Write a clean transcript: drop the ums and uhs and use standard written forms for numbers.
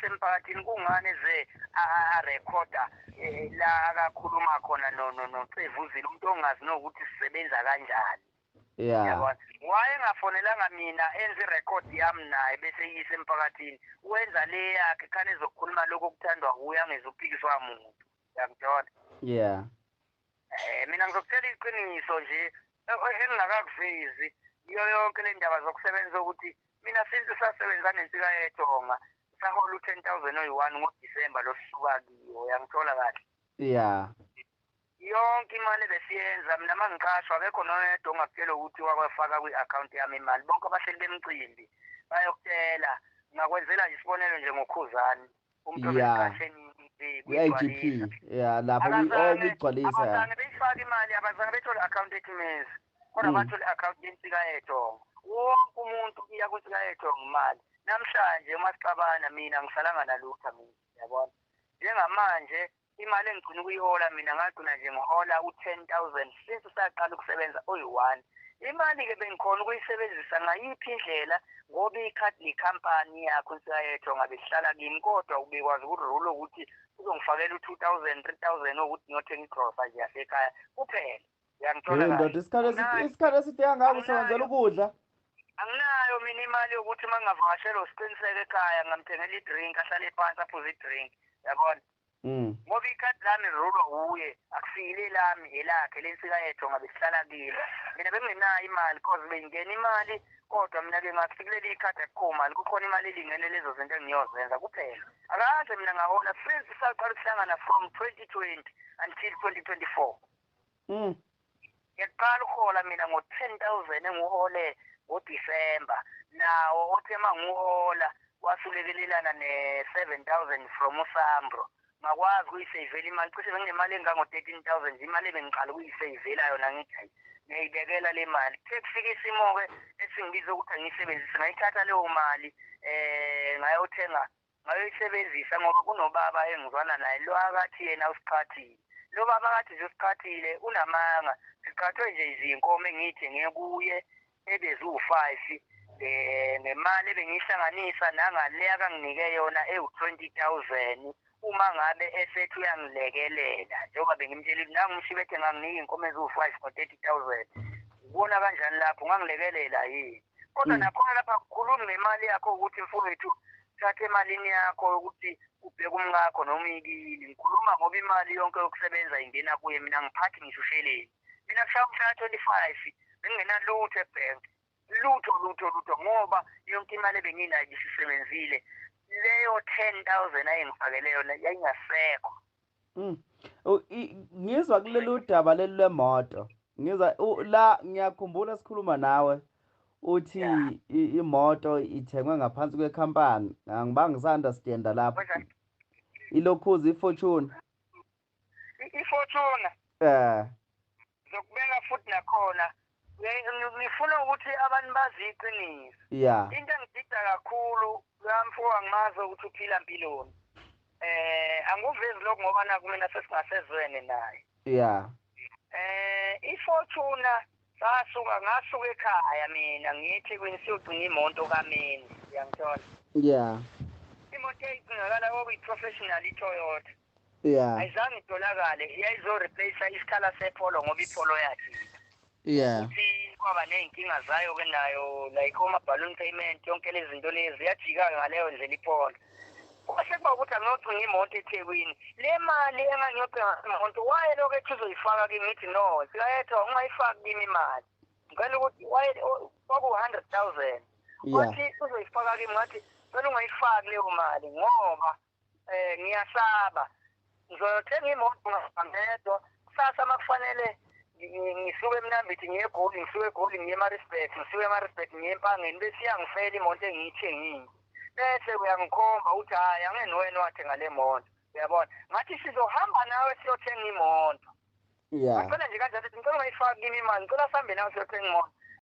semphakathini kungane ze recorder la akakhuluma khona no Cevuzile umuntu ongazi nokuthi sisebenza kanjani. Yeah. Wayengafonelanga mina enze record yami naye bese yise emphakathini wenza le yakhe khane ezokhuluma lokho okuthandwa uya ngezophikiswa umuntu yakuthola. Yeah. Mina ngizokutshela iqiniso nje engingakakuvezi yonke le ndaba zokusebenza ukuthi mina since sasebenza nensika yethonga sahola u10,000 oyi1 ngoDisemba losuka kiyo yangithola kahle. Yeah. Yonke imali besiyenza mina mangiqashwa akekho noyedwa ongakutshela ukuthi wakwafaka kwi-account yami imali bonke abahleli bemcimbi bayokutshela ngakwenzela nje isibonelo nje ngokhuzani umuntu obeqasheni kwi-IGP lapho ukugcwalisa abazange beyifaka imali abazange bethola account ethi uMenzi kodwa bathola account yensika yethonga wonke umuntu iya kwinsika yethonga imali namhlanje uma sixabana mina ngisalanga nalutho mina yabona njengamanje imali engigcina ukuyihola mina ngagcina nje ngihola u10,000 since saqala ukusebenza oyi1 imali ke bengikhona ukuyisebenzisa ngayiphi indlela ngoba ikhadi leCompany yakho insika yethonga besihlala kimi kodwa ubekwazi ukurule ukuthi uzongifakela u2000 3000 ukuthi ngiyothenga igrosa nje yasekhaya kuphela uyangithola ndoda isikhathi eside kangaka usebenzela ukudla anginayo mina imali yokuthi mangavakashela usiqiniseke ekhaya ngamthengela idrink ahlale phansi aphuze idrink yabona ngoba ikhadi lami rulwa uye akusile lami elakhe lensika yethonga besihlala kile mina bengenayo imali because bengena imali kodwa mina ke ngakufikela ikhadi akukhomali kukhona imali elingene lezo zinto engiyozenza kuphela akaze mina ngahola since saqala ukuhlangana from 2020 until 2024 ngiyaqala ukuhola mina ngo10,000 engiuhole ngoDisemba nawo othe mangiuhola wasulekelelana ne7,000 from uSambro ngakwazi ukuyisavela imali cishe benginemali engango13,000 imali ebengiqala ukuyisavela yona ngithi ngiyibekela le mali kufika isimo ke esingibiza ukuthi ngiyisebenzise ngayithatha leyo mali ngayothenga ngayoyisebenzisa ngoba kunobaba engizwana naye lo akathi yena usiqhathile lo baba akathi nje usiqhathile unamanga siqhathwe nje izinkomo engiyithenge kuye ebezu5 nemali ebengihlanganisa nangale akanginike yona ewu20,000 uma ngabe esethi uyangilekelela njengoba bengimtshela ukuthi nangimshibethe nganginika inkomo ezu5 ngo30,000 ubona kanjani lapho ngangilekelela yini kodwa nakhona lapha kukhuluma ngemali yakho ukuthi mfowethu thatha emalini yakho ukuthi ubheke umngakho noma ikili ngikhuluma ngoba imali yonke yokusebenza ingena kuye mina ngiphathi ngishushele mina kushaya umhla 25 bengingenalutho ebank lutho ngoba yonke imali ebenginayo isisebenzile leyo 10,000 ayengifakele yona yayingasekho ngizwa kulelo daba leli lemoto ngizwa la ngiyakhumbula sikhuluma nawe uthi imoto ithengwe ngaphansi kweCompany angibanga ngisunderstand lapho ilokhuzi iFortune ngizokubeka futhi nakhona ngifuna ukuthi abantu bazi iqiniso into engidida kakhulu lamfo angimazi ukuthi uphila impiloni anguvezi lokho ngoba naku mina sesingasezwene naye iFortune ngasuka ekhaya mina ngithi kwenisiyocinga imoto kaMeni uyangithola imoto eyigcinakala okuyi-professional iToyota ayizange itholakale yayizo-replace isikhala sepolo ngoba ipolo yakhe ukuthi kwaba ney'nkinga zayo-ke nayo like oma-balloon payment yonke lezi zinto lezi yajika-ke ngaleyo ndlela ipolo kwase kuba ukuthi angiyocinga imoto eThekwini le mali engangiyocinga imoto wayelokhu ethi uzoyifaka kimi ngithi no sikayetho ungayifaki kimi imali ngicela ukuthi kwaku-100,000 wathi uzoyifaka kimi ngathi cela ungayifaki leyo mali ngoba ngiyasaba ngizothenga imoto ngingedwa kusasa makufanele ngisuke emnambithi ngiye eGoli ngisuke eGoli ngiye eMaritzburg ngisuke eMaritzburg ngiye eMpangeni bese iyangifela imoto engiyithengile bese uyangikhomba uthi hayi angene wena wathenga le moto uyabona ngathi sizohamba nawe siyothenga imoto ngicela nje kanjani ngicela ungayifaki kimi imali ngicela sihambe nawe siyothenga imoto